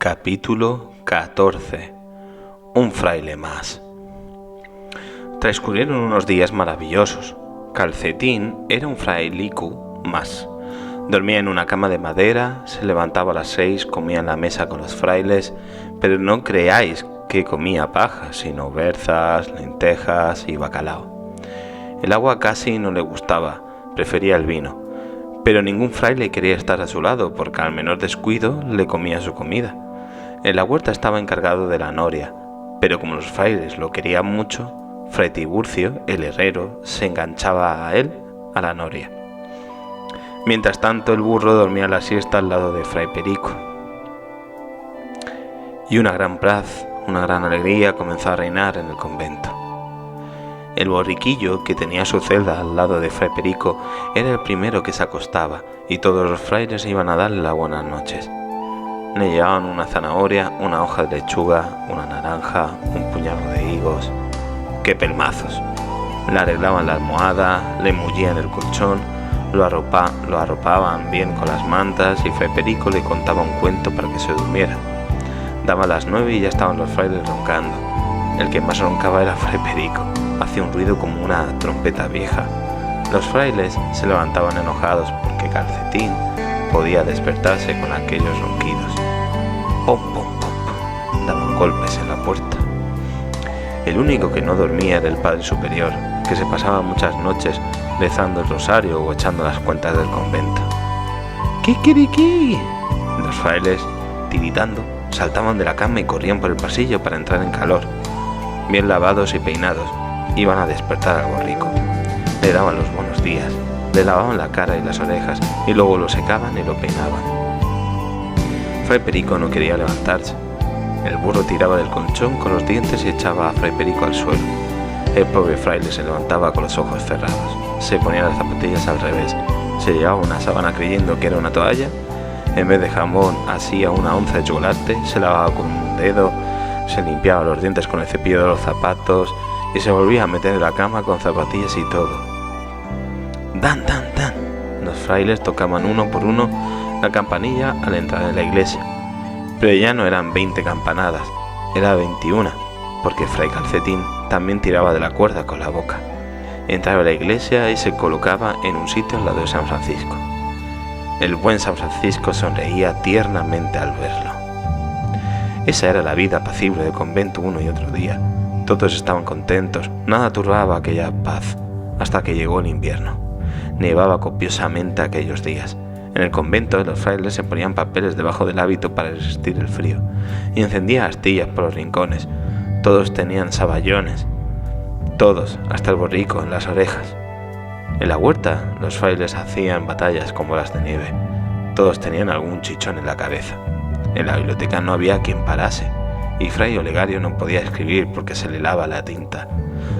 Capítulo 14. Un fraile más. Transcurrieron unos días maravillosos. Calcetín era un frailicu más. Dormía en una cama de madera, se levantaba a las 6, comía en la mesa con los frailes, pero no creáis que comía paja, sino berzas, lentejas y bacalao. El agua casi no le gustaba, prefería el vino, pero ningún fraile quería estar a su lado porque al menor descuido le comía su comida. En la huerta estaba encargado de la noria, pero como los frailes lo querían mucho, Fray Tiburcio, el herrero, se enganchaba a él, a la noria. Mientras tanto, el burro dormía la siesta al lado de Fray Perico. Y una gran paz, una gran alegría comenzó a reinar en el convento. El borriquillo, que tenía su celda al lado de Fray Perico, era el primero que se acostaba, y todos los frailes iban a darle las buenas noches. Le llevaban una zanahoria, una hoja de lechuga, una naranja, un puñado de higos. ¡Qué pelmazos! Le arreglaban la almohada, le mullían el colchón, lo arropaban bien con las mantas y Fray Perico le contaba un cuento para que se durmiera. Daba las 9 y ya estaban los frailes roncando. El que más roncaba era Fray Perico. Hacía un ruido como una trompeta vieja. Los frailes se levantaban enojados porque Calcetín podía despertarse con aquellos ronquidos. Pom, pom, pom, daban golpes en la puerta. El único que no dormía era el Padre Superior, que se pasaba muchas noches rezando el rosario o echando las cuentas del convento. ¡Kikiriki! Los frailes, tiritando, saltaban de la cama y corrían por el pasillo para entrar en calor. Bien lavados y peinados, iban a despertar al borrico. Le daban los buenos días, le lavaban la cara y las orejas y luego lo secaban y lo peinaban. Fray Perico no quería levantarse. El burro tiraba del colchón con los dientes y echaba a Fray Perico al suelo. El pobre fraile se levantaba con los ojos cerrados. Se ponía las zapatillas al revés. Se llevaba una sábana creyendo que era una toalla. En vez de jamón hacía una onza de chocolate. Se lavaba con un dedo. Se limpiaba los dientes con el cepillo de los zapatos. Y se volvía a meter en la cama con zapatillas y todo. ¡Dan, dan, dan! Los frailes tocaban uno por uno la campanilla al entrar en la iglesia. Pero ya no eran 20 campanadas, era 21, porque Fray Calcetín también tiraba de la cuerda con la boca. Entraba a la iglesia y se colocaba en un sitio al lado de San Francisco. El buen San Francisco sonreía tiernamente al verlo. Esa era la vida apacible del convento uno y otro día. Todos estaban contentos, nada turbaba aquella paz, hasta que llegó el invierno. Nevaba copiosamente aquellos días. En el convento los frailes se ponían papeles debajo del hábito para resistir el frío y encendían astillas por los rincones. Todos tenían saballones, todos, hasta el borrico, en las orejas. En la huerta los frailes hacían batallas con bolas de nieve. Todos tenían algún chichón en la cabeza. En la biblioteca no había quien parase y Fray Olegario no podía escribir porque se le helaba la tinta.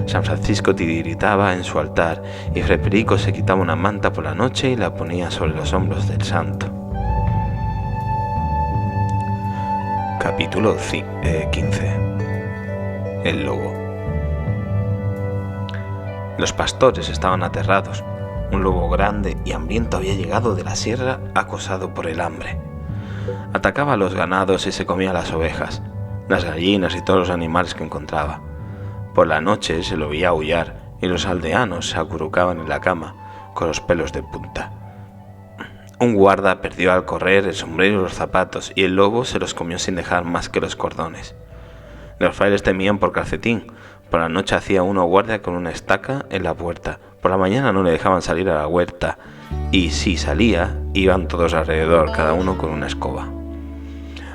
San Francisco tiritaba en su altar y Fray Perico se quitaba una manta por la noche y la ponía sobre los hombros del santo. Capítulo 15. El lobo. Los pastores estaban aterrados. Un lobo grande y hambriento había llegado de la sierra acosado por el hambre. Atacaba a los ganados y se comía las ovejas, las gallinas y todos los animales que encontraba. Por la noche se lo veía aullar y los aldeanos se acurrucaban en la cama con los pelos de punta. Un guarda perdió al correr el sombrero y los zapatos y el lobo se los comió sin dejar más que los cordones. Los frailes temían por Calcetín. Por la noche hacía uno guardia con una estaca en la puerta. Por la mañana no le dejaban salir a la huerta y si salía iban todos alrededor, cada uno con una escoba.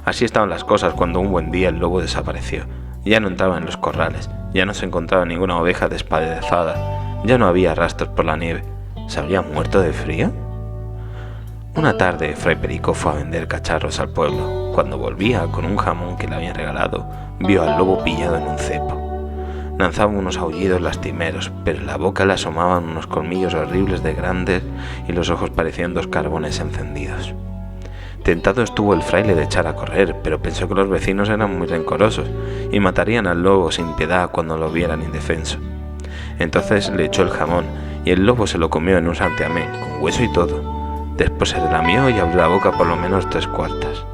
Así estaban las cosas cuando un buen día el lobo desapareció. Ya no entraba en los corrales, ya no se encontraba ninguna oveja despedazada, ya no había rastros por la nieve. ¿Se habría muerto de frío? Una tarde Fray Perico fue a vender cacharros al pueblo. Cuando volvía con un jamón que le habían regalado, vio al lobo pillado en un cepo. Lanzaba unos aullidos lastimeros, pero en la boca le asomaban unos colmillos horribles de grandes y los ojos parecían 2 carbones encendidos. Tentado estuvo el fraile de echar a correr, pero pensó que los vecinos eran muy rencorosos y matarían al lobo sin piedad cuando lo vieran indefenso. Entonces le echó el jamón y el lobo se lo comió en un santiamén, con hueso y todo. Después se relamió y abrió la boca por lo menos 3 cuartas.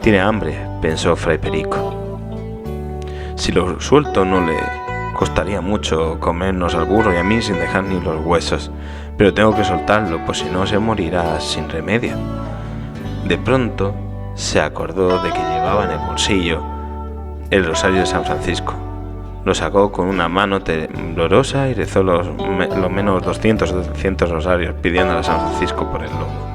Tiene hambre, pensó Fray Perico. Si lo suelto no le costaría mucho comernos al burro y a mí sin dejar ni los huesos, pero tengo que soltarlo, pues si no se morirá sin remedio. De pronto se acordó de que llevaba en el bolsillo el rosario de San Francisco. Lo sacó con una mano temblorosa y rezó los menos 200 o 300 rosarios pidiendo a San Francisco por el lobo.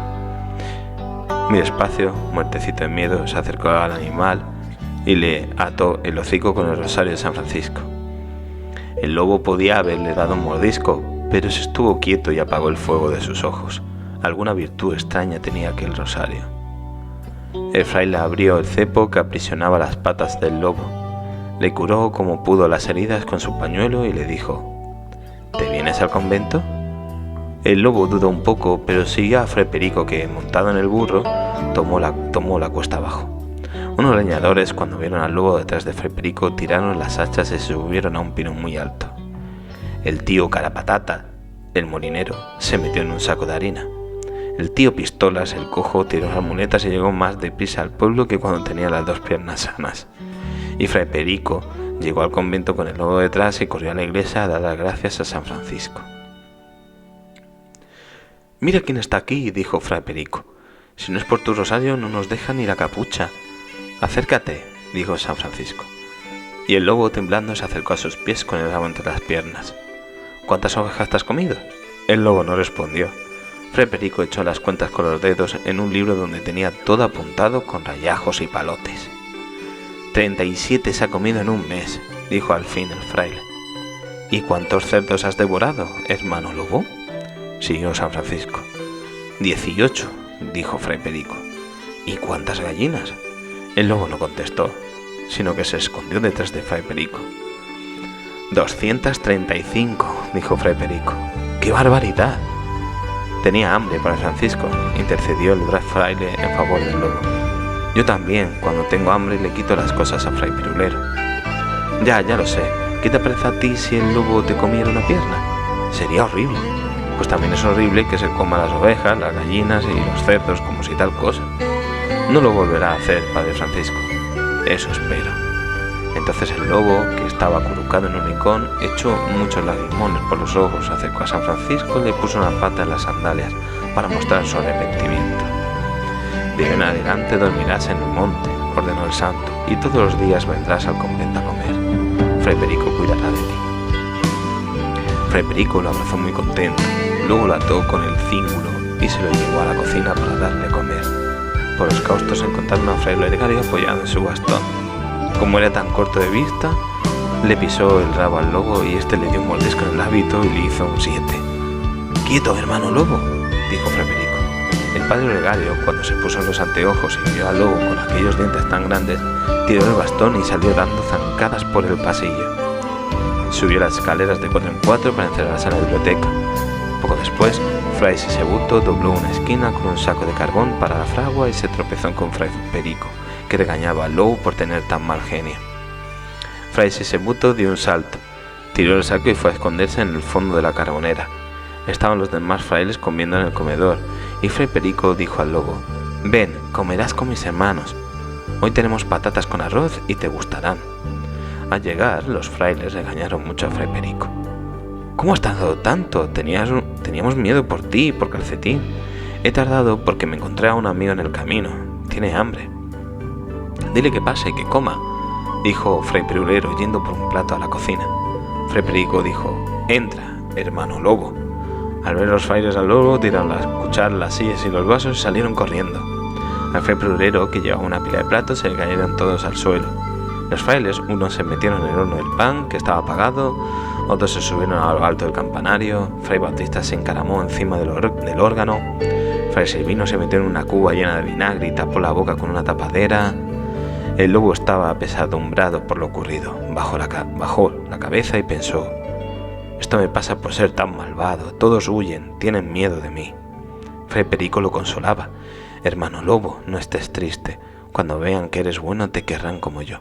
Muy despacio, muertecito de miedo, se acercó al animal y le ató el hocico con el rosario de San Francisco. El lobo podía haberle dado un mordisco, pero se estuvo quieto y apagó el fuego de sus ojos. Alguna virtud extraña tenía aquel rosario. El fraile abrió el cepo que aprisionaba las patas del lobo, le curó como pudo las heridas con su pañuelo y le dijo: ¿Te vienes al convento? El lobo dudó un poco, pero siguió a Fray Perico que, montado en el burro, tomó la cuesta abajo. Unos leñadores, cuando vieron al lobo detrás de Fray Perico, tiraron las hachas y se subieron a un pino muy alto. El tío Carapatata, el molinero, se metió en un saco de harina. El tío Pistolas, el cojo, tiró las muletas y llegó más deprisa al pueblo que cuando tenía las dos piernas sanas. Y Fray Perico llegó al convento con el lobo detrás y corrió a la iglesia a dar las gracias a San Francisco. «Mira quién está aquí», dijo Fray Perico. «Si no es por tu rosario no nos deja ni la capucha». «Acércate», dijo San Francisco. Y el lobo, temblando, se acercó a sus pies con el rabo entre las piernas. «¿Cuántas ovejas te has comido?». El lobo no respondió. Fray Perico echó las cuentas con los dedos en un libro donde tenía todo apuntado con rayajos y palotes. 37 se ha comido en un mes, dijo al fin el fraile. ¿Y cuántos cerdos has devorado, hermano lobo?, siguió San Francisco. 18, dijo Fray Perico. ¿Y cuántas gallinas? El lobo no contestó, sino que se escondió detrás de Fray Perico. 235, dijo Fray Perico. ¡Qué barbaridad! Tenía hambre para Francisco, intercedió el fraile en favor del lobo. Yo también, cuando tengo hambre, le quito las cosas a Fray Pirulero. Ya lo sé. ¿Qué te parece a ti si el lobo te comiera una pierna? Sería horrible. Pues también es horrible que se coma las ovejas, las gallinas y los cerdos como si tal cosa. No lo volverá a hacer, padre Francisco. Eso espero. Entonces el lobo, que estaba acurrucado en un rincón, echó muchos lagrimones por los ojos, acercó a San Francisco y le puso una pata en las sandalias para mostrar su arrepentimiento. De hoy en adelante dormirás en el monte, ordenó el santo, y todos los días vendrás al convento a comer. Fray Perico cuidará de ti. Fray Perico lo abrazó muy contento, luego lo ató con el cíngulo y se lo llevó a la cocina para darle a comer. Por los claustros encontraron a Fray Olegario apoyado en su bastón. Como era tan corto de vista, le pisó el rabo al lobo y este le dio un mordisco en el hábito y le hizo un 7. «Quieto, hermano lobo», dijo Fray Perico. El padre Olegario, cuando se puso los anteojos y vio al lobo con aquellos dientes tan grandes, tiró el bastón y salió dando zancadas por el pasillo. Subió las escaleras de 4 en 4 para encerrarse en la biblioteca. Poco después, Fray Sisebuto dobló una esquina con un saco de carbón para la fragua y se tropezó con Fray Perico, que regañaba al lobo por tener tan mal genio. Fray Sisebuto dio un salto, tiró el saco y fue a esconderse en el fondo de la carbonera. Estaban los demás frailes comiendo en el comedor, y Fray Perico dijo al lobo: «Ven, comerás con mis hermanos. Hoy tenemos patatas con arroz y te gustarán». Al llegar, los frailes regañaron mucho a Fray Perico. «¿Cómo has tardado tanto? Teníamos miedo por ti y por Calcetín. He tardado porque me encontré a un amigo en el camino. Tiene hambre». «Dile que pase y que coma», dijo Fray Pirulero yendo por un plato a la cocina. Fray Perico dijo: «Entra, hermano lobo». Al ver los frailes al lobo, tiraron las cucharas, las sillas y los vasos y salieron corriendo. Al Fray Pirulero, que llevaba una pila de platos, se le cayeron todos al suelo. Los frailes, unos se metieron en el horno del pan, que estaba apagado, otros se subieron a lo alto del campanario, Fray Bautista se encaramó encima del órgano, Fray Silvino se metió en una cuba llena de vinagre y tapó la boca con una tapadera. El lobo estaba apesadumbrado por lo ocurrido, bajó la cabeza y pensó: «Esto me pasa por ser tan malvado, todos huyen, tienen miedo de mí». Fray Perico lo consolaba: «Hermano lobo, no estés triste, cuando vean que eres bueno te querrán como yo».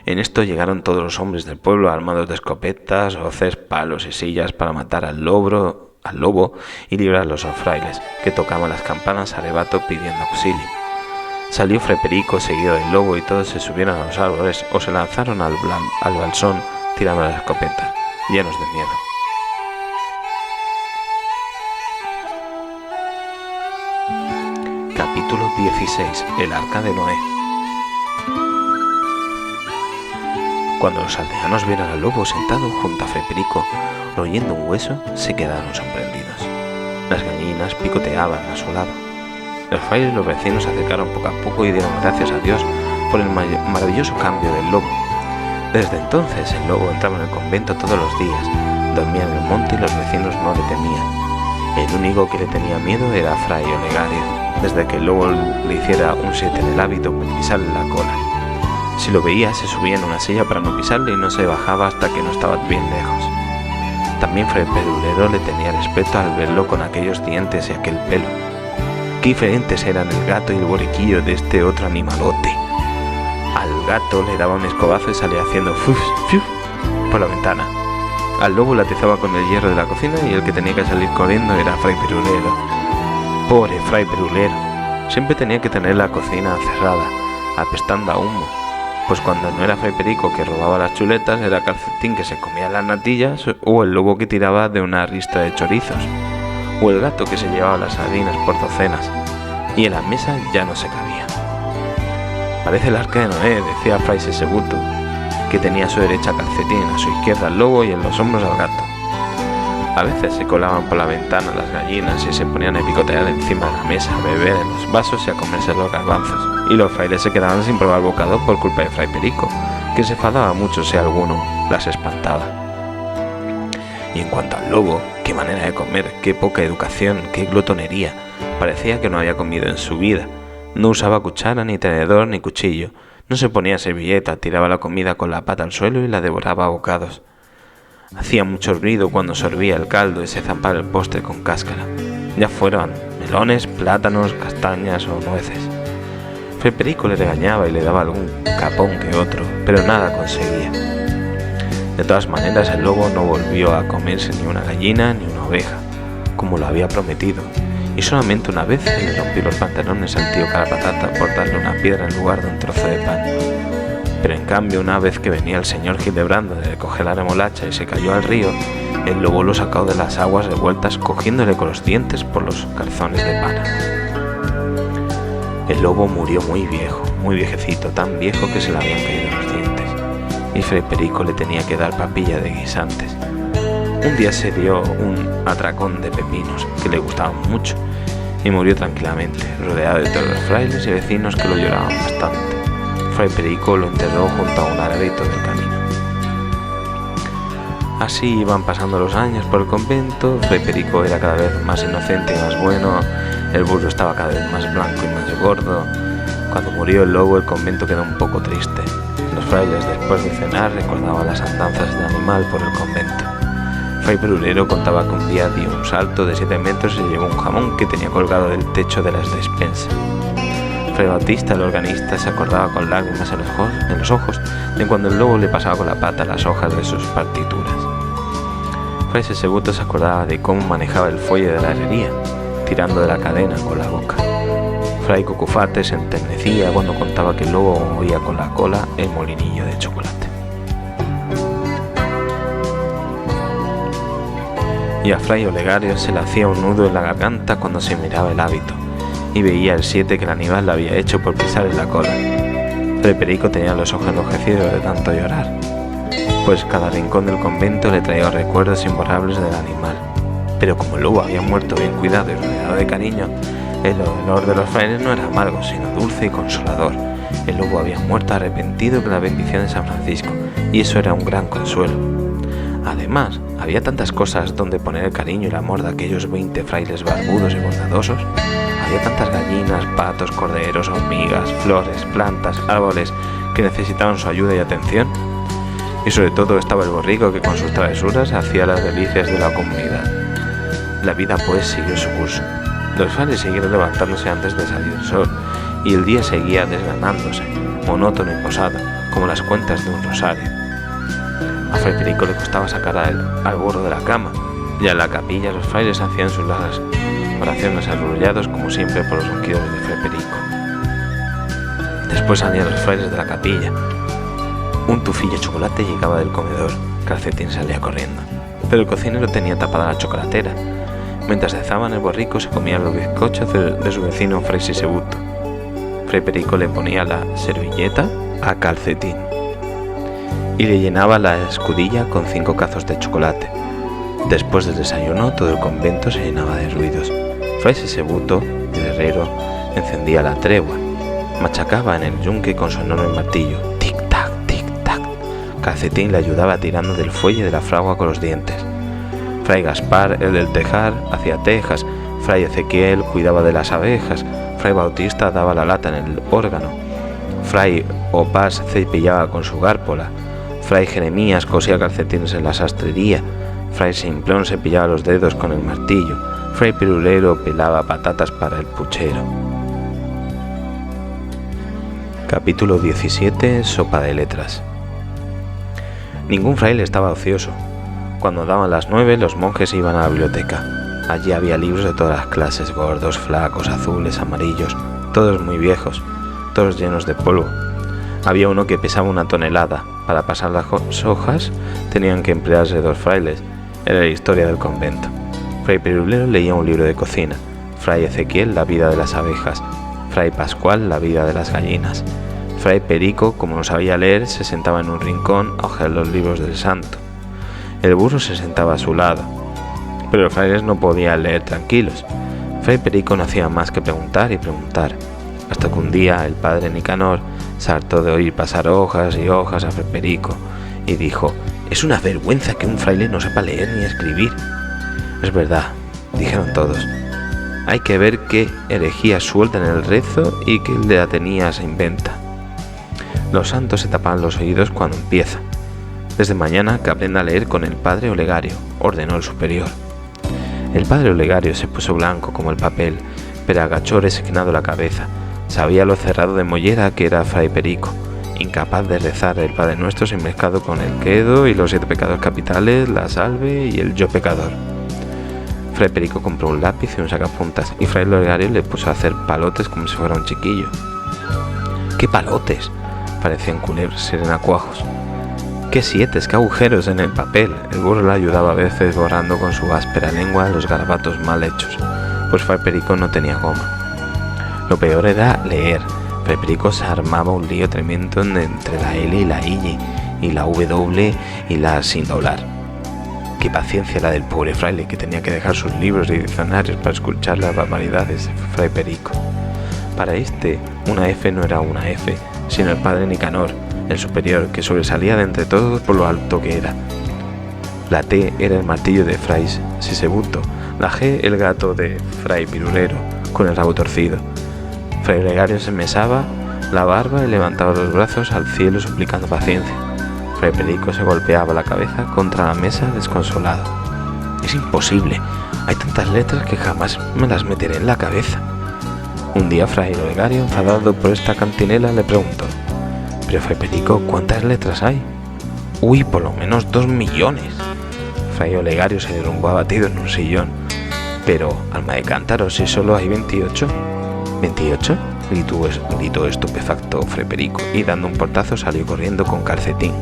En esto llegaron todos los hombres del pueblo armados de escopetas, hoces, palos y sillas para matar al lobo y librar a los frailes, que tocaban las campanas a rebato pidiendo auxilio. Salió Fray Perico seguido del lobo y todos se subieron a los árboles o se lanzaron al balsón tirando las escopetas, llenos de miedo. Capítulo 16. El Arca de Noé. Cuando los aldeanos vieron al lobo sentado junto a Fray Perico, royendo un hueso, se quedaron sorprendidos. Las gallinas picoteaban a su lado. Los frailes y los vecinos se acercaron poco a poco y dieron gracias a Dios por el maravilloso cambio del lobo. Desde entonces el lobo entraba en el convento todos los días, dormía en el monte y los vecinos no le temían. El único que le tenía miedo era Fray Olegario, desde que el lobo le hiciera un 7 en el hábito por pisarle la cola. Si lo veía, se subía en una silla para no pisarle y no se bajaba hasta que no estaba bien lejos. También Fray Perulero le tenía respeto al verlo con aquellos dientes y aquel pelo. Qué diferentes eran el gato y el borriquillo de este otro animalote. Al gato le daba un escobazo y salía haciendo fuf, fuf por la ventana. Al lobo le atizaba con el hierro de la cocina y el que tenía que salir corriendo era Fray Perulero. Pobre Fray Perulero, siempre tenía que tener la cocina cerrada, apestando a humo. Pues cuando no era Fray Perico que robaba las chuletas, era Calcetín que se comía las natillas, o el lobo que tiraba de una ristra de chorizos, o el gato que se llevaba las sardinas por docenas, y en la mesa ya no se cabía. Parece el Arca de Noé, decía Fray Sesebuto, que tenía a su derecha Calcetín, a su izquierda al lobo y en los hombros al gato. A veces se colaban por la ventana las gallinas y se ponían a picotear encima de la mesa, a beber en los vasos y a comerse los garbanzos, y los frailes se quedaban sin probar bocado por culpa de Fray Perico, que se enfadaba mucho si alguno las espantaba. Y en cuanto al lobo, qué manera de comer, qué poca educación, qué glotonería. Parecía que no había comido en su vida. No usaba cuchara, ni tenedor, ni cuchillo. No se ponía servilleta, tiraba la comida con la pata al suelo y la devoraba a bocados. Hacía mucho ruido cuando sorbía el caldo y se zampaba el postre con cáscara, ya fueran melones, plátanos, castañas o nueces. Fray Perico le regañaba y le daba algún capón que otro, pero nada conseguía. De todas maneras, el lobo no volvió a comerse ni una gallina ni una oveja, como lo había prometido, y solamente una vez le rompió los pantalones al tío Carapatata por darle una piedra en lugar de un trozo de pan. Pero en cambio, una vez que venía el señor Hildebrando de recoger la remolacha y se cayó al río, el lobo lo sacó de las aguas revueltas cogiéndole con los dientes por los calzones de pana. El lobo murió muy viejo, muy viejecito, tan viejo que se le habían caído los dientes, y Fray Perico le tenía que dar papilla de guisantes. Un día se dio un atracón de pepinos que le gustaban mucho y murió tranquilamente, rodeado de todos los frailes y vecinos que lo lloraban bastante. Fray Perico lo enterró junto a un arabito del camino. Así iban pasando los años por el convento. Fray Perico era cada vez más inocente y más bueno, el burro estaba cada vez más blanco y más gordo. Cuando murió el lobo, el convento quedó un poco triste. Los frailes, después de cenar, recordaban las andanzas del animal por el convento. Fray Perulero contaba que un día dio un salto de 7 metros y llevó un jamón que tenía colgado del techo de las despensas. Fray Bautista, el organista, se acordaba con lágrimas en los ojos de cuando el lobo le pasaba con la pata las hojas de sus partituras. Fray Sesebuto se acordaba de cómo manejaba el fuelle de la herrería, tirando de la cadena con la boca. Fray Cucufate se enternecía cuando contaba que el lobo oía con la cola el molinillo de chocolate. Y a Fray Olegario se le hacía un nudo en la garganta cuando se miraba el hábito y veía el 7 que el animal le había hecho por pisarle la cola. Fray Perico tenía los ojos enrojecidos de tanto llorar, pues cada rincón del convento le traía recuerdos imborrables del animal. Pero como el lobo había muerto bien cuidado y rodeado de cariño, el olor de los frailes no era amargo, sino dulce y consolador. El lobo había muerto arrepentido con la bendición de San Francisco, y eso era un gran consuelo. Además, había tantas cosas donde poner el cariño y el amor de aquellos 20 frailes barbudos y bondadosos. Había tantas gallinas, patos, corderos, hormigas, flores, plantas, árboles que necesitaban su ayuda y atención. Y sobre todo estaba el borrico que con sus travesuras hacía las delicias de la comunidad. La vida pues siguió su curso. Los frailes siguieron levantándose antes de salir el sol, y el día seguía desgranándose, monótono y posado, como las cuentas de un rosario. A Fray Perico le costaba sacar al burro de la cama, y en la capilla los frailes hacían sus largas oraciones arrullados como siempre por los ronquidos de Fray Perico. Después salían los frailes de la capilla. Un tufillo de chocolate llegaba del comedor. Calcetín salía corriendo, pero el cocinero tenía tapada la chocolatera. Mientras cezaban el borrico se comían los bizcochos de su vecino Fray Sisebuto. Fray Perico le ponía la servilleta a Calcetín y le llenaba la escudilla con 5 cazos de chocolate. Después del desayuno todo el convento se llenaba de ruidos. Fray Sisebuto, el herrero, encendía la tregua, machacaba en el yunque con su enorme martillo. Tic-tac, tic-tac. Calcetín le ayudaba tirando del fuelle de la fragua con los dientes. Fray Gaspar, el del tejar, hacía tejas. Fray Ezequiel cuidaba de las abejas. Fray Bautista daba la lata en el órgano. Fray Opás cepillaba con su gárpola. Fray Jeremías cosía calcetines en la sastrería. Fray Simplón cepillaba los dedos con el martillo. Fray Pirulero pelaba patatas para el puchero. Capítulo 17. Sopa de letras. Ningún fraile estaba ocioso. Cuando daban las 9, los monjes iban a la biblioteca. Allí había libros de todas las clases, gordos, flacos, azules, amarillos, todos muy viejos, todos llenos de polvo. Había uno que pesaba 1 tonelada. Para pasar las hojas tenían que emplearse 2 frailes. Era la historia del convento. Fray Pirulero leía un libro de cocina. Fray Ezequiel, la vida de las abejas. Fray Pascual, la vida de las gallinas. Fray Perico, como no sabía leer, se sentaba en un rincón a hojear los libros del santo. El burro se sentaba a su lado, pero los frailes no podían leer tranquilos. Fray Perico no hacía más que preguntar y preguntar, hasta que un día el padre Nicanor se hartó de oír pasar hojas y hojas a Fray Perico y dijo: «Es una vergüenza que un fraile no sepa leer ni escribir». «Es verdad», dijeron todos. «Hay que ver qué herejía suelta en el rezo y qué el de Atenea se inventa. Los santos se tapan los oídos cuando empieza. Desde mañana que aprenda a leer con el padre Olegario», ordenó el superior. El padre Olegario se puso blanco como el papel, pero agachó resignado la cabeza. Sabía lo cerrado de mollera que era Fray Perico, incapaz de rezar el Padre Nuestro sin mezclado con el credo y los 7 pecados capitales, la salve y el yo pecador. Fray Perico compró un lápiz y un sacapuntas y Fray Olegario le puso a hacer palotes como si fuera un chiquillo. «¿Qué palotes?», parecían culebras serenacuajos. «¡Qué sietes, qué agujeros en el papel!». El burro le ayudaba a veces borrando con su áspera lengua los garabatos mal hechos, pues Fray Perico no tenía goma. Lo peor era leer. Fray Perico se armaba un lío tremendo entre la L y la I y la W y la sin doblar. Qué paciencia la del pobre fraile, que tenía que dejar sus libros y diccionarios para escuchar las barbaridades de Fray Perico. Para este, una F no era una F, sino el padre Nicanor, el superior, que sobresalía de entre todos por lo alto que era. La T era el martillo de Fray Sisebuto, la G el gato de Fray Pirulero, con el rabo torcido. Fray Olegario se mesaba la barba y levantaba los brazos al cielo suplicando paciencia. Fray Perico se golpeaba la cabeza contra la mesa desconsolado. «Es imposible, hay tantas letras que jamás me las meteré en la cabeza». Un día Fray Olegario, enfadado por esta cantinela, le preguntó: «Pero Fray Perico, ¿cuántas letras hay?». «Uy, por lo menos 2 millones». Fray Olegario se derrumbó abatido en un sillón. «Pero, alma de cántaro, si solo hay 28». «¿28?», gritó estupefacto Fray Perico, y dando un portazo salió corriendo con Calcetín.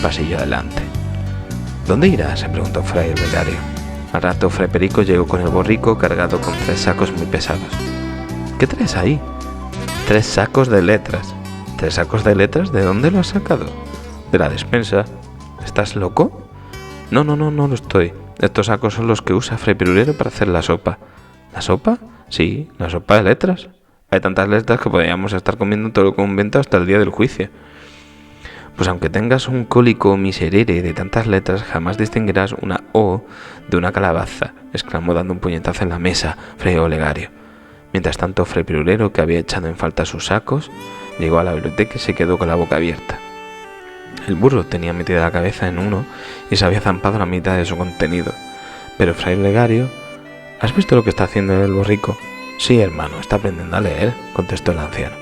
Pasillo adelante. «¿Dónde irá?», se preguntó Fray Olegario. Al rato Fray Perico llegó con el borrico cargado con 3 sacos muy pesados. «¿Qué traes ahí?». «3 sacos de letras». «¿3 sacos de letras? ¿De dónde lo has sacado?». «De la despensa». «¿Estás loco?». No lo estoy. Estos sacos son los que usa Fray Pirulero para hacer la sopa». «¿La sopa?». «Sí, la sopa de letras. Hay tantas letras que podríamos estar comiendo todo el convento hasta el día del juicio». «Pues aunque tengas un cólico miserere de tantas letras, jamás distinguirás una O de una calabaza», exclamó dando un puñetazo en la mesa Fray Olegario. Mientras tanto, Fray Pirulero, que había echado en falta sus sacos, llegó a la biblioteca y se quedó con la boca abierta. El burro tenía metida la cabeza en uno y se había zampado la mitad de su contenido. Pero Fray Olegario: «¿Has visto lo que está haciendo el borrico?». «Sí, hermano, está aprendiendo a leer», contestó el anciano.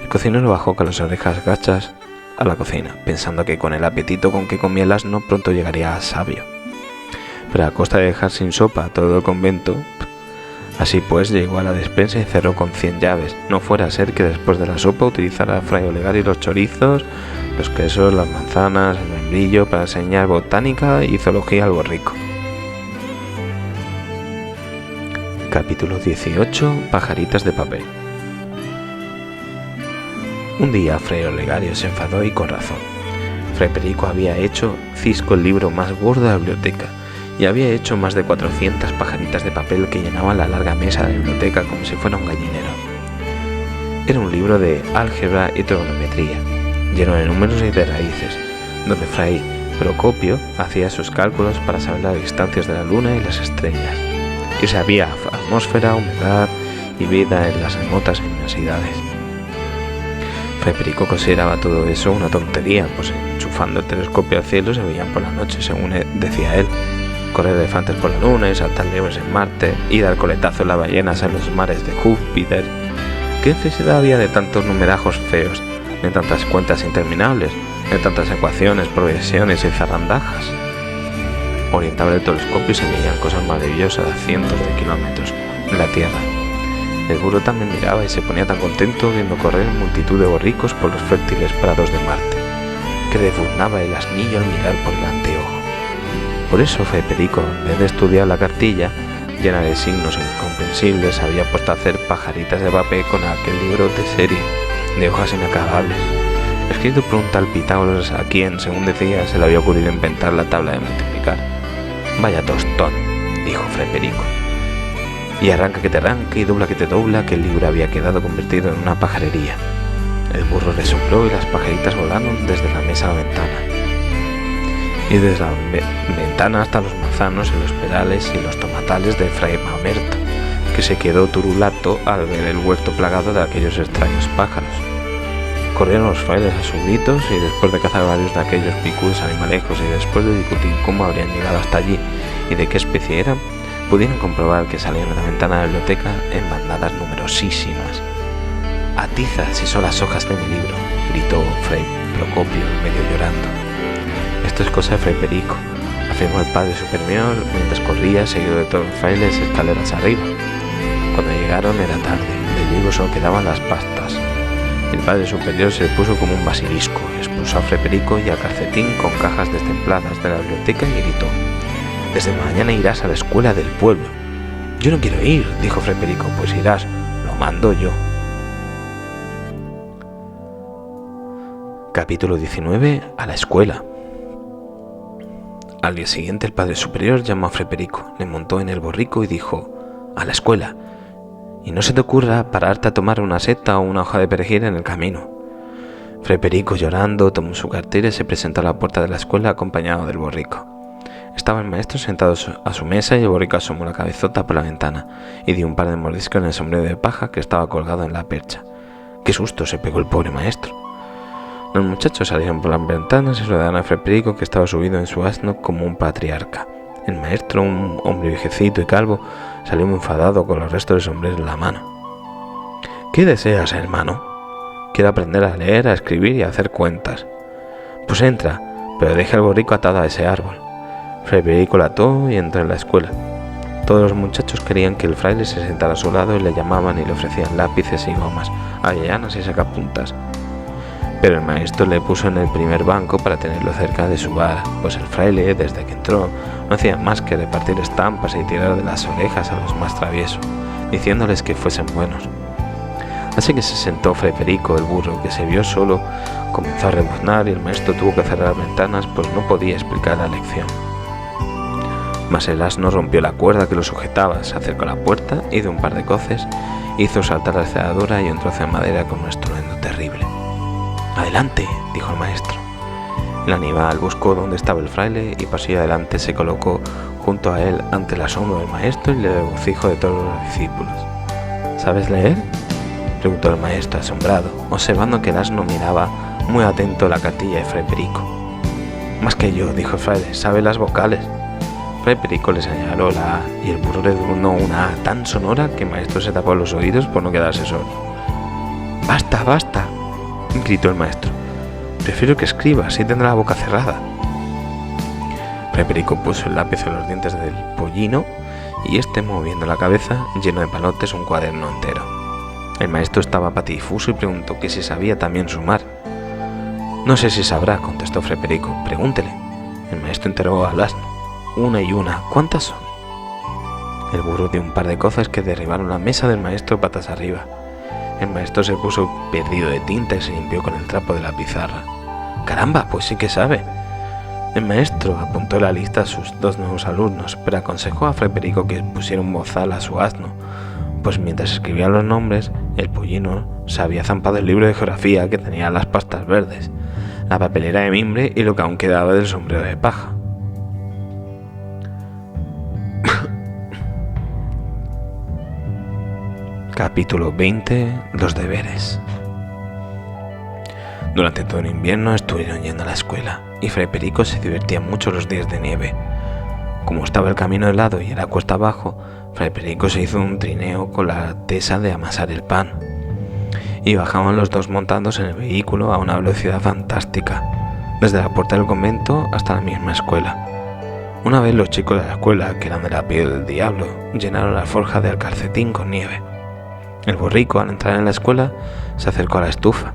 El cocinero bajó con las orejas gachas a la cocina, pensando que con el apetito con que comía el asno pronto llegaría a sabio. Pero a costa de dejar sin sopa todo el convento, Así pues, llegó a la despensa y cerró con 100 llaves. No fuera a ser que después de la sopa utilizara Fray Olegario los chorizos, los quesos, las manzanas, el membrillo para enseñar botánica y zoología al borrico. Capítulo 18. Pajaritas de papel. Un día Fray Olegario se enfadó y con razón. Fray Perico había hecho cisco el libro más gordo de la biblioteca y había hecho más de 400 pajaritas de papel que llenaban la larga mesa de la biblioteca como si fuera un gallinero. Era un libro de álgebra y trigonometría, lleno de números y de raíces, donde Fray Procopio hacía sus cálculos para saber las distancias de la luna y las estrellas, y sabía atmósfera, humedad y vida en las remotas inmensidades. Fray Perico consideraba todo eso una tontería, pues enchufando el telescopio al cielo se veían por la noche, según decía él, correr elefantes por la luna y saltar libres en Marte y dar coletazos en las ballenas en los mares de Júpiter. ¿Qué necesidad había de tantos numerajos feos, de tantas cuentas interminables, de tantas ecuaciones, progresiones y zarandajas? Orientaba el telescopio y se veían cosas maravillosas a cientos de kilómetros de la Tierra. El burro también miraba y se ponía tan contento viendo correr multitud de borricos por los fértiles prados de Marte, que rebuznaba el asnillo al mirar por el anteojo. Por eso Fray Perico, en vez de estudiar la cartilla, llena de signos incomprensibles, había puesto a hacer pajaritas de papel con aquel libro de serie, de hojas inacabables, escrito por un tal Pitágoras a quien, según decía, se le había ocurrido inventar la tabla de multiplicar. «Vaya tostón», dijo Fray Perico. Y arranca que te arranca y dobla que te dobla, que el libro había quedado convertido en una pajarería. El burro resopló y las pajaritas volaron desde la mesa a la ventana. Y desde la ventana hasta los manzanos y los perales y los tomatales de Fray Mamerto, que se quedó turulato al ver el huerto plagado de aquellos extraños pájaros. Corrieron los frailes a sus gritos y después de cazar varios de aquellos picudos animalejos y después de discutir cómo habrían llegado hasta allí y de qué especie eran, pudieron comprobar que salían de la ventana de la biblioteca en bandadas numerosísimas. «Atiza si son las hojas de mi libro», gritó Fray Procopio, medio llorando. «Esto es cosa de Fray Perico», afirmó el padre superior mientras corría, seguido de todos los frailes, escaleras arriba. Cuando llegaron era tarde, del libro solo quedaban las pastas. El padre superior se puso como un basilisco, expulsó a Fray Perico y al calcetín con cajas destempladas de la biblioteca y gritó: «Desde mañana irás a la escuela del pueblo». «Yo no quiero ir», dijo Fray Perico. «Pues irás, lo mando yo». Capítulo 19. A la escuela. Al día siguiente el padre superior llamó a Fray Perico, le montó en el borrico y dijo: «A la escuela. Y no se te ocurra pararte a tomar una seta o una hoja de perejil en el camino». Fray Perico, llorando, tomó su cartera y se presentó a la puerta de la escuela acompañado del borrico. Estaba el maestro sentado a su mesa y el borrico asomó la cabezota por la ventana y dio un par de mordiscos en el sombrero de paja que estaba colgado en la percha. ¡Qué susto se pegó el pobre maestro! Los muchachos salieron por las ventanas y rodearon a Fray Perico, que estaba subido en su asno como un patriarca. El maestro, un hombre viejecito y calvo, salió muy enfadado con los restos de sombrero en la mano. «¿Qué deseas, hermano?» «Quiero aprender a leer, a escribir y a hacer cuentas». «Pues entra, pero deja el borrico atado a ese árbol». Fray Perico la ató y entró en la escuela. Todos los muchachos querían que el fraile se sentara a su lado y le llamaban y le ofrecían lápices y gomas, avellanas y sacapuntas. Pero el maestro le puso en el primer banco para tenerlo cerca de su vara, pues el fraile, desde que entró, no hacía más que repartir estampas y tirar de las orejas a los más traviesos, diciéndoles que fuesen buenos. Así que se sentó Fray Perico, el burro, que se vio solo, comenzó a rebuznar y el maestro tuvo que cerrar las ventanas, pues no podía explicar la lección. Mas el asno rompió la cuerda que lo sujetaba, se acercó a la puerta y de un par de coces hizo saltar la cerradura y un trozo de madera con un estruendo terrible. «Adelante», dijo el maestro. El animal buscó dónde estaba el fraile y pasó adelante, se colocó junto a él ante el asombro del maestro y el regocijo de todos los discípulos. «¿Sabes leer?», preguntó el maestro asombrado, observando que el asno miraba muy atento la cartilla de Fray Perico. «Más que yo», dijo el fraile, «sabe las vocales». Fray Perico le señaló la A y el burro le durnó una A tan sonora que el maestro se tapó los oídos por no quedarse solo. «¡Basta, basta!», gritó el maestro. «Prefiero que escriba, así tendrá la boca cerrada». Fray Perico puso el lápiz en los dientes del pollino y moviendo la cabeza, lleno de palotes, un cuaderno entero. El maestro estaba patidifuso y preguntó que si sabía también sumar. «No sé si sabrá», contestó Fray Perico. «Pregúntele». El maestro interrogó al asno. «Una y una, ¿cuántas son?». El burro dio un par de cozas que derribaron la mesa del maestro patas arriba. El maestro se puso perdido de tinta y se limpió con el trapo de la pizarra. «Caramba, pues sí que sabe». El maestro apuntó la lista a sus 2 nuevos alumnos, pero aconsejó a Fray Perico que pusiera un bozal a su asno, pues mientras escribía los nombres, el pollino se había zampado el libro de geografía que tenía las pastas verdes, la papelera de mimbre y lo que aún quedaba del sombrero de paja. Capítulo 20. Los deberes. Durante todo el invierno estuvieron yendo a la escuela, y Fray Perico se divertía mucho los días de nieve. Como estaba el camino helado y era cuesta abajo, Fray Perico se hizo un trineo con la tesa de amasar el pan. Y bajaban los dos montados en el vehículo a una velocidad fantástica, desde la puerta del convento hasta la misma escuela. Una vez los chicos de la escuela, que eran de la piel del diablo, llenaron la forja del calcetín con nieve. El borrico, al entrar en la escuela, se acercó a la estufa.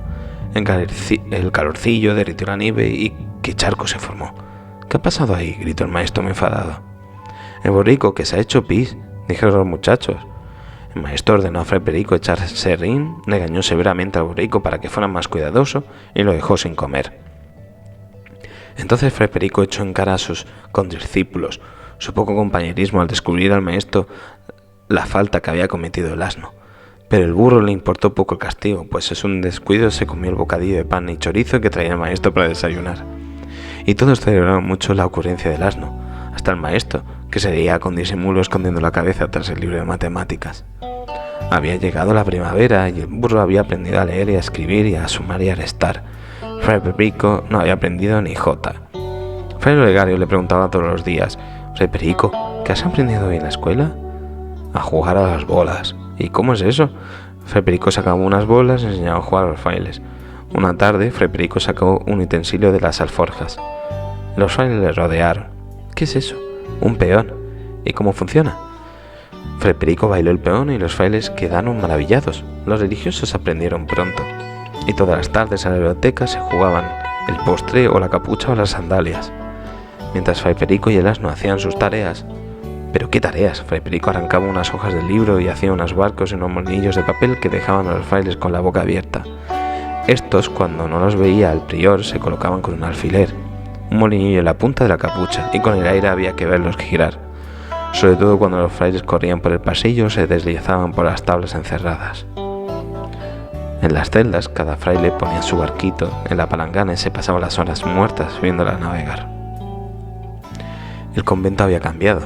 El calorcillo derritió la nieve y ¡qué charco se formó! «¿Qué ha pasado ahí?», gritó el maestro enfadado. «El borrico, que se ha hecho pis», dijeron los muchachos. El maestro ordenó a Fray Perico echar serrín, regañó severamente al borrico para que fuera más cuidadoso y lo dejó sin comer. Entonces Fray Perico echó en cara a sus condiscípulos su poco compañerismo al descubrir al maestro la falta que había cometido el asno. Pero el burro le importó poco el castigo, pues es un descuido se comió el bocadillo de pan y chorizo que traía el maestro para desayunar. Y todos celebraron mucho la ocurrencia del asno, hasta el maestro, que se reía con disimulo escondiendo la cabeza tras el libro de matemáticas. Había llegado la primavera y el burro había aprendido a leer y a escribir y a sumar y a restar. Fray Perico no había aprendido ni jota. Fray Olegario le preguntaba todos los días: «Fray Perico, ¿qué has aprendido hoy en la escuela?». «A jugar a las bolas». «¿Y cómo es eso?». Fray Perico sacaba unas bolas y enseñaba a jugar a los frailes. Una tarde, Fray Perico sacó un utensilio de las alforjas. Los frailes le rodearon. «¿Qué es eso?». «Un peón». «¿Y cómo funciona?». Fray Perico bailó el peón y los frailes quedaron maravillados. Los religiosos aprendieron pronto, y todas las tardes en la biblioteca se jugaban el postre o la capucha o las sandalias. Mientras Fray Perico y el asno hacían sus tareas. ¿Pero qué tareas? Fray Perico arrancaba unas hojas del libro y hacía unos barcos y unos molinillos de papel que dejaban a los frailes con la boca abierta. Estos, cuando no los veía el prior, se colocaban con un alfiler, un molinillo en la punta de la capucha, y con el aire había que verlos girar. Sobre todo cuando los frailes corrían por el pasillo o se deslizaban por las tablas encerradas. En las celdas, cada fraile ponía su barquito en la palangana y se pasaba las horas muertas viéndola navegar. El convento había cambiado.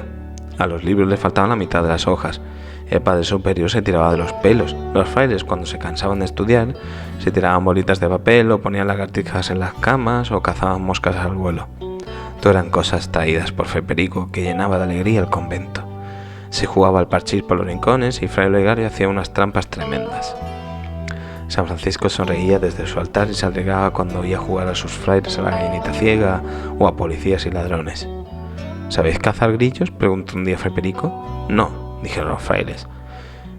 A los libros le faltaban la mitad de las hojas. El padre superior se tiraba de los pelos. Los frailes, cuando se cansaban de estudiar, se tiraban bolitas de papel o ponían lagartijas en las camas o cazaban moscas al vuelo. Todo eran cosas traídas por Fray Perico, que llenaba de alegría el convento. Se jugaba al parchís por los rincones y Fray Olegario hacía unas trampas tremendas. San Francisco sonreía desde su altar y se alegraba cuando oía jugar a sus frailes a la gallinita ciega o a policías y ladrones. «¿Sabéis cazar grillos?», preguntó un día Fray Perico. «No», dijeron los frailes.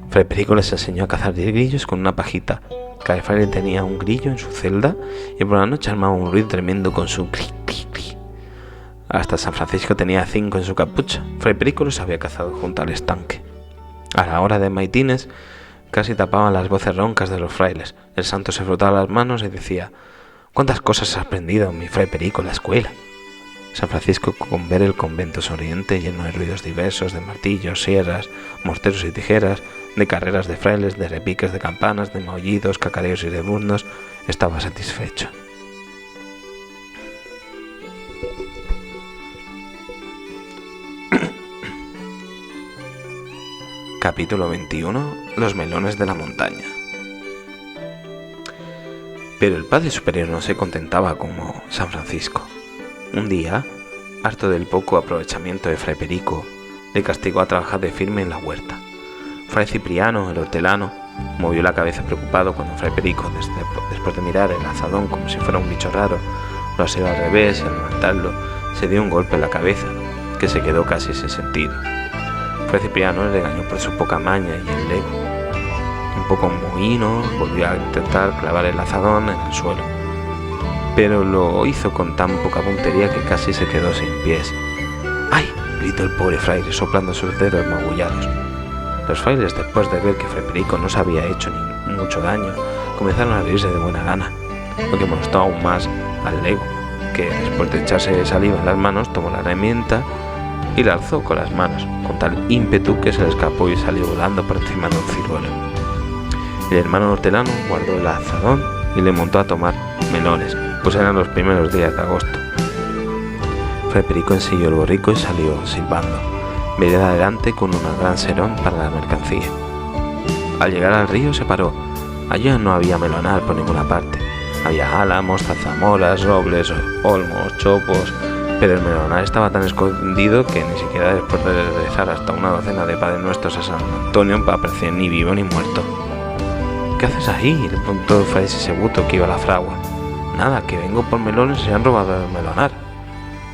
Fray Perico les enseñó a cazar 10 grillos con una pajita. Cada fraile tenía un grillo en su celda y por la noche armaba un ruido tremendo con su cri, cri, cri. Hasta San Francisco tenía 5 en su capucha. Fray Perico los había cazado junto al estanque. A la hora de maitines casi tapaban las voces roncas de los frailes. El santo se frotaba las manos y decía: «¿Cuántas cosas has aprendido, mi Fray Perico, en la escuela?». San Francisco, con ver el convento sonriente lleno de ruidos diversos, de martillos, sierras, morteros y tijeras, de carreras de frailes, de repiques de campanas, de maullidos, cacareos y rebuznos, estaba satisfecho. Capítulo 21. Los melones de la montaña. Pero el padre superior no se contentaba como San Francisco. Un día, harto del poco aprovechamiento de Fray Perico, le castigó a trabajar de firme en la huerta. Fray Cipriano, el hortelano, movió la cabeza preocupado cuando Fray Perico, después de mirar el azadón como si fuera un bicho raro, lo asió al revés y al levantarlo se dio un golpe en la cabeza, que se quedó casi sin sentido. Fray Cipriano le regañó por su poca maña y el lego. Un poco mohíno, volvió a intentar clavar el azadón en el suelo, pero lo hizo con tan poca puntería que casi se quedó sin pies. ¡Ay!, gritó el pobre fraile soplando sus dedos magullados. Los frailes, después de ver que Fray Perico no se había hecho ni mucho daño, comenzaron a reírse de buena gana, lo que molestó aún más al lego, que después de echarse saliva en las manos tomó la herramienta y la alzó con las manos, con tal ímpetu que se le escapó y salió volando por encima de un ciruelo. El hermano hortelano guardó el azadón y le montó a tomar melones, pues eran los primeros días de agosto. Fray Perico ensilló el borrico y salió silbando, vereda adelante con un gran serón para la mercancía. Al llegar al río se paró. Allí no había melonar por ninguna parte. Había álamos, zarzamoras, robles, olmos, chopos, pero el melonar estaba tan escondido que ni siquiera después de rezar hasta una docena de Padres Nuestros a San Antonio aparecía ni vivo ni muerto. ¿Qué haces ahí?, le preguntó Fray Sisebuto, que iba a la fragua. Nada, que vengo por melones y se han robado el melonar.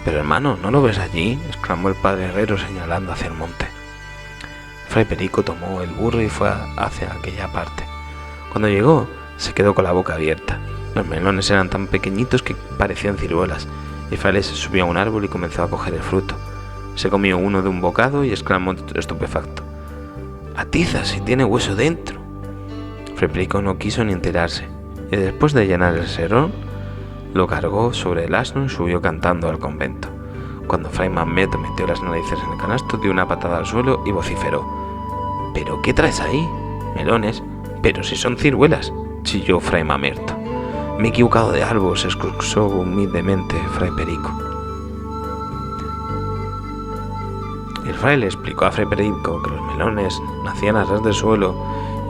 Pero hermano, ¿no lo ves allí?, exclamó el padre herrero señalando hacia el monte. Fray Perico tomó el burro y fue hacia aquella parte. Cuando llegó, se quedó con la boca abierta. Los melones eran tan pequeñitos que parecían ciruelas, y Fraile se subió a un árbol y comenzó a coger el fruto. Se comió uno de un bocado y exclamó estupefacto: «¡Atiza, si tiene hueso dentro!». Fray Perico no quiso ni enterarse, y después de llenar el serón, lo cargó sobre el asno y subió cantando al convento. Cuando Fray Mamerto metió las narices en el canasto, dio una patada al suelo y vociferó: «¿Pero qué traes ahí?». «Melones». «Pero si son ciruelas», chilló Fray Mamerto. «Me he equivocado de árbol», se excusó humildemente Fray Perico. El fraile explicó a Fray Perico que los melones nacían a ras del suelo,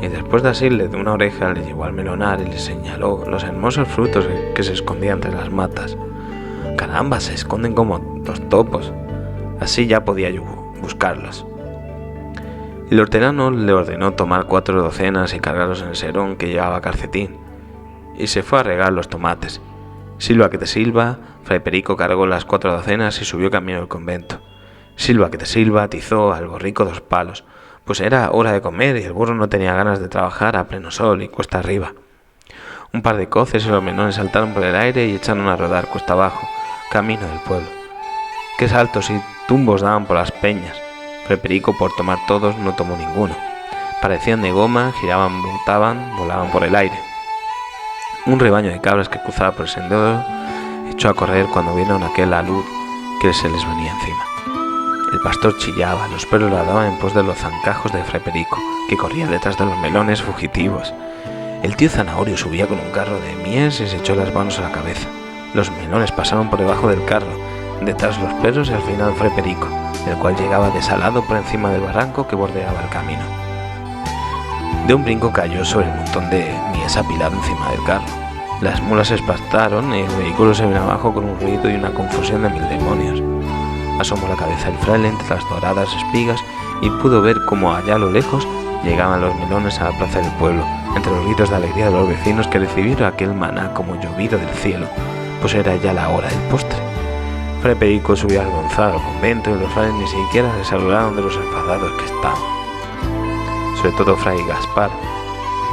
y después de asirle de una oreja le llevó al melonar y le señaló los hermosos frutos que se escondían entre las matas. «Caramba, se esconden como los topos». Así ya podía yo buscarlos. El hortelano le ordenó tomar 4 docenas y cargarlos en el serón que llevaba calcetín, y se fue a regar los tomates. «Silba que te silba», Fray Perico cargó las 4 docenas y subió camino del convento. «Silba que te silba», atizó al borrico 2 palos, pues era hora de comer y el burro no tenía ganas de trabajar a pleno sol y cuesta arriba. Un par de coces y los melones saltaron por el aire y echaron a rodar cuesta abajo, camino del pueblo. Qué saltos y tumbos daban por las peñas. Fray Perico, por tomar todos, no tomó ninguno. Parecían de goma, giraban, botaban, volaban por el aire. Un rebaño de cabras que cruzaba por el sendero echó a correr cuando vieron aquel alud que se les venía encima. El pastor chillaba, los perros ladraban en pos de los zancajos de Fray Perico, que corría detrás de los melones fugitivos. El tío Zanahorio subía con un carro de mies y se echó las manos a la cabeza. Los melones pasaron por debajo del carro, detrás los perros y al final Fray Perico, el cual llegaba desalado por encima del barranco que bordeaba el camino. De un brinco cayó sobre el montón de mies apilado encima del carro. Las mulas se espantaron y el vehículo se vino abajo con un ruido y una confusión de 1000 demonios. Asomó la cabeza el fraile entre las doradas espigas y pudo ver cómo allá a lo lejos llegaban los melones a la plaza del pueblo, entre los gritos de alegría de los vecinos que recibieron aquel maná como llovido del cielo, pues era ya la hora del postre. Fray Perico subió avergonzado al convento y los frailes ni siquiera se saludaron de los enfadados que estaban. Sobre todo Fray Gaspar,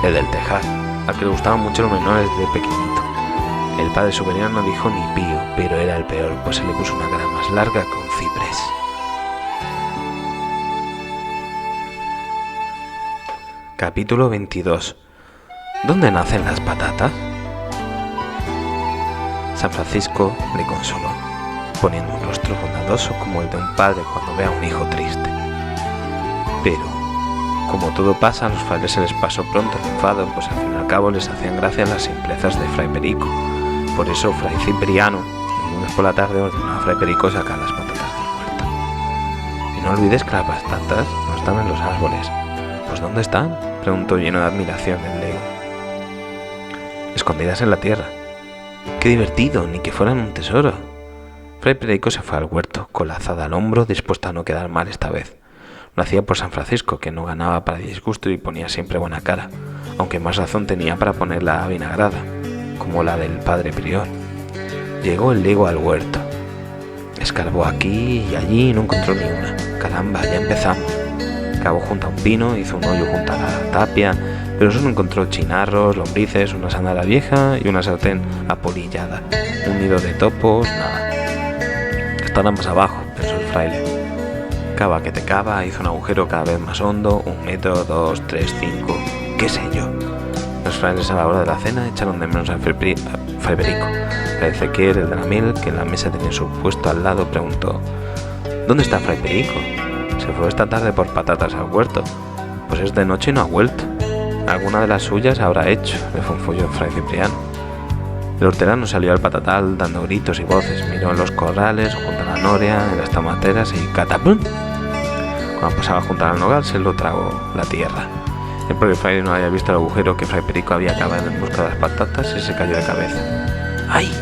el del tejar, al que le gustaban mucho los menores desde pequeñito. El padre superior no dijo ni pío, pero era el peor, pues se le puso una cara más larga que un ciprés. Capítulo 22. ¿Dónde nacen las patatas? San Francisco le consoló, poniendo un rostro bondadoso como el de un padre cuando ve a un hijo triste. Pero, como todo pasa, a los frailes se les pasó pronto el enfado, pues al fin y al cabo les hacían gracia las simplezas de Fray Perico. Por eso Fray Cipriano, el lunes por la tarde, ordenó a Fray Perico sacar las patatas del huerto. Y no olvides que las patatas no están en los árboles. ¿Pues dónde están?, preguntó lleno de admiración el lego. Escondidas en la tierra. ¡Qué divertido! Ni que fueran un tesoro. Fray Perico se fue al huerto, con la azada al hombro, dispuesto a no quedar mal esta vez. Lo hacía por San Francisco, que no ganaba para disgusto y ponía siempre buena cara, aunque más razón tenía para ponerla avinagrada, como la del padre prior. Llegó el lego al huerto. Escarbó aquí y allí y no encontró ni una. Caramba, ya empezamos. Cavó junto a un pino, hizo un hoyo junto a la tapia, pero solo encontró chinarros, lombrices, una sandala vieja y una sartén apolillada. Un nido de topos, nada. Estará más abajo, pensó el fraile. Cava que te cava, hizo un agujero cada vez más hondo, 1 metro, 2, 3, 5, qué sé yo. Los frailes a la hora de la cena echaron de menos a Fray Perico. Fray Ezequiel, el de la miel, que en la mesa tenía su puesto al lado, preguntó: ¿Dónde está Fray Perico? Se fue esta tarde por patatas al huerto. Pues es de noche y no ha vuelto. Alguna de las suyas habrá hecho, le funfulló Fray Cipriano. El hortelano salió al patatal dando gritos y voces, miró en los corrales, junto a la noria, en las tomateras y ¡catapum! Cuando pasaba junto al nogal se lo tragó la tierra. El pobre fraile no había visto el agujero que Fray Perico había cavado en busca de las patatas y se cayó de cabeza. ¡Ay!,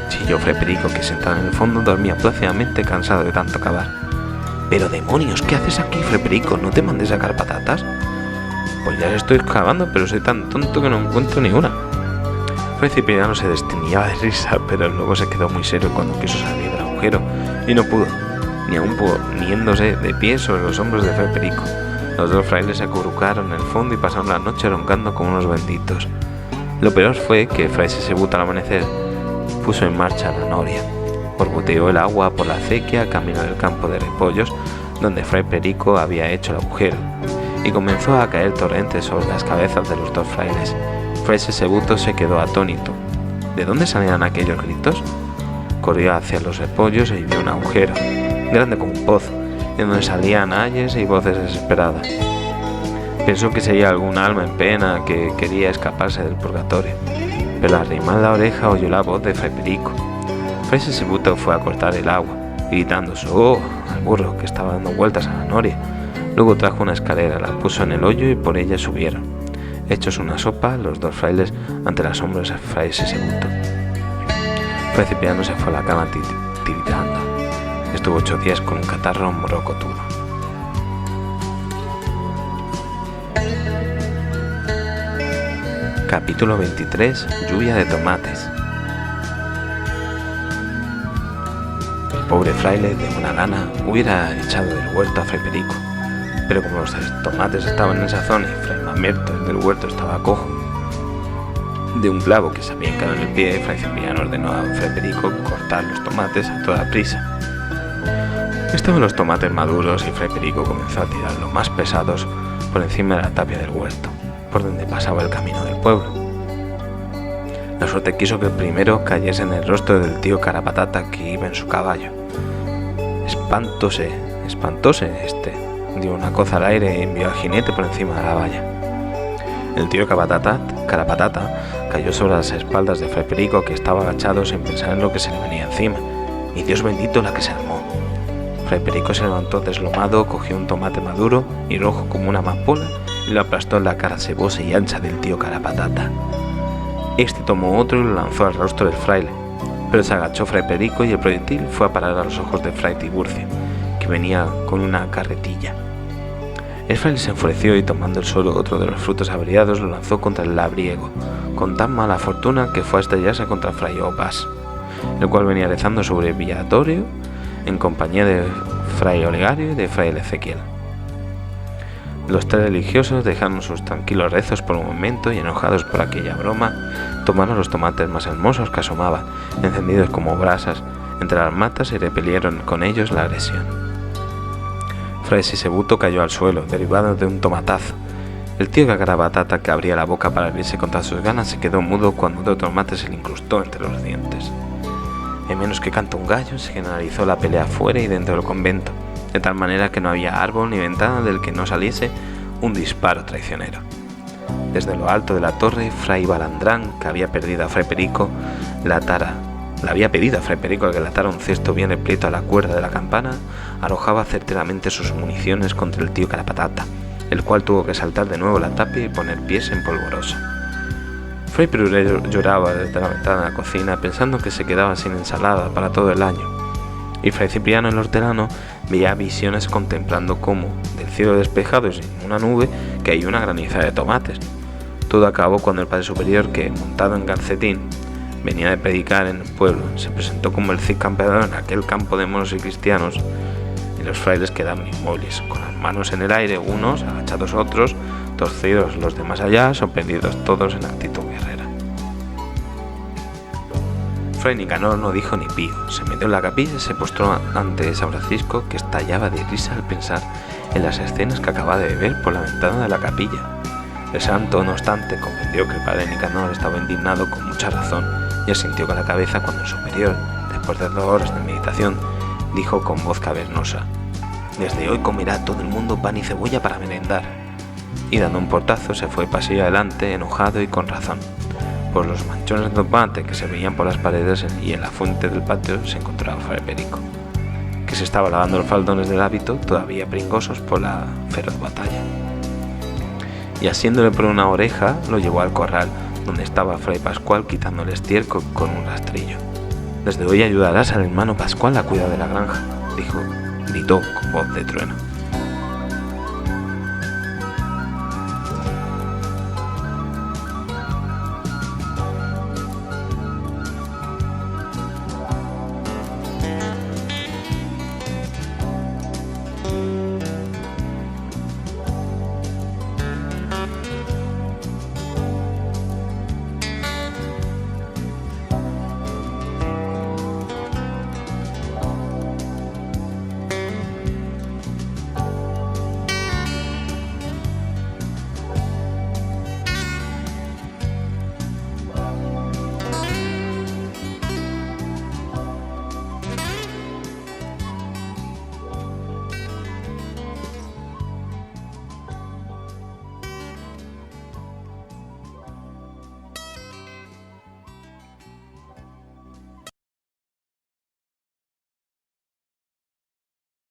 chilló Fray Perico, que sentado en el fondo dormía plácidamente, cansado de tanto cavar. ¡Pero demonios! ¿Qué haces aquí, Fray Perico? ¿No te mandé sacar patatas? Pues ya estoy cavando, pero soy tan tonto que no encuentro ni una. Fray Cipriano se desteñaba de risa, pero luego se quedó muy serio cuando quiso salir del agujero y no pudo, ni aún poniéndose de pie sobre los hombros de Fray Perico. Los dos frailes se acurrucaron en el fondo y pasaron la noche roncando como unos benditos. Lo peor fue que Fray Sisebuto al amanecer puso en marcha la noria, borboteó el agua por la acequia camino del campo de repollos donde Fray Perico había hecho el agujero, y comenzó a caer torrentes sobre las cabezas de los dos frailes. Fray Sisebuto se quedó atónito. ¿De dónde salían aquellos gritos? Corrió hacia los repollos y vio un agujero, grande como un pozo, en donde salían ayes y voces desesperadas. Pensó que sería algún alma en pena que quería escaparse del purgatorio, pero al arrimar la oreja oyó la voz de Fray Perico. Fray Sisebuto fue a cortar el agua, gritando ¡oh!, al burro que estaba dando vueltas a la noria. Luego trajo una escalera, la puso en el hoyo y por ella subieron. Hechos una sopa, los dos frailes ante las sombras de Fray Sisebuto. Fray Cipriano se fue a la cama tiritando. Estuvo 8 días con un catarro morocotudo. Capítulo 23. Lluvia de tomates. El pobre fraile, de buena gana, hubiera echado del huerto a Fray Perico, pero como los tomates estaban en sazón y Fray Mamerto, el del huerto, estaba cojo de un clavo que se había hincado en el pie, Fray Cipriano ordenó a Fray Perico cortar los tomates a toda prisa. Estaban los tomates maduros y Fray Perico comenzó a tirar los más pesados por encima de la tapia del huerto, por donde pasaba el camino del pueblo. La suerte quiso que el primero cayese en el rostro del tío Carapatata, que iba en su caballo. Espantóse este, dio una coza al aire y envió al jinete por encima de la valla. El tío Carapatata cayó sobre las espaldas de Fray Perico, que estaba agachado sin pensar en lo que se le venía encima, y Dios bendito la que se armó. Fray Perico se levantó deslomado, cogió un tomate maduro y rojo como una amapola y lo aplastó en la cara cebosa y ancha del tío Carapatata. Este tomó otro y lo lanzó al rostro del fraile, pero se agachó Fray Perico y el proyectil fue a parar a los ojos de Fray Tiburcio, que venía con una carretilla. El fraile se enfureció y, tomando el suelo otro de los frutos averiados, lo lanzó contra el labriego, con tan mala fortuna que fue a estrellarse contra Fray Opas, el cual venía rezando sobre Villatorio en compañía de Fray Olegario y de Fray Ezequiel. Los 3 religiosos dejaron sus tranquilos rezos por un momento y, enojados por aquella broma, tomaron los tomates más hermosos que asomaban, encendidos como brasas, entre las matas y repelieron con ellos la agresión. Fray Sisebuto cayó al suelo, derribado de un tomatazo. El tío Carapatata, que abría la boca para abrirse contra sus ganas, se quedó mudo cuando otro tomate se le incrustó entre los dientes. En menos que canta un gallo, se generalizó la pelea fuera y dentro del convento, de tal manera que no había árbol ni ventana del que no saliese un disparo traicionero. Desde lo alto de la torre, Fray Balandrán, que había perdido a Fray Perico, le había pedido a Fray Perico que le atara un cesto bien repleto a la cuerda de la campana, arrojaba certeramente sus municiones contra el tío Carapatata, el cual tuvo que saltar de nuevo la tapia y poner pies en polvorosa. Fray Pirulero lloraba desde la ventana de la cocina pensando que se quedaba sin ensalada para todo el año, y Fray Cipriano, el hortelano, veía visiones contemplando cómo, del cielo despejado y sin una nube, caía una granizada de tomates. Todo acabó cuando el padre superior, que, montado en calcetín, venía de predicar en el pueblo, se presentó como el Cid campeador en aquel campo de moros y cristianos, los frailes quedaron inmóviles, con las manos en el aire, unos agachados, otros torcidos, los de más allá sorprendidos, todos en actitud guerrera. Fray Nicanor no dijo ni pío, se metió en la capilla y se postró ante San Francisco, que estallaba de risa al pensar en las escenas que acababa de ver por la ventana de la capilla. El santo, no obstante, comprendió que el padre Nicanor estaba indignado con mucha razón y asintió con la cabeza cuando el superior, después de 2 horas de meditación, dijo con voz cavernosa: «Desde hoy comerá todo el mundo pan y cebolla para merendar». Y dando un portazo se fue pasillo adelante, enojado y con razón. Por los manchones de tomate que se veían por las paredes y en la fuente del patio se encontraba Fray Perico, que se estaba lavando los faldones del hábito, todavía pringosos por la feroz batalla. Y asiéndole por una oreja, lo llevó al corral, donde estaba Fray Pascual quitándole estiércol con un rastrillo. «Desde hoy ayudarás al hermano Pascual a cuidar de la granja», gritó con voz de trueno.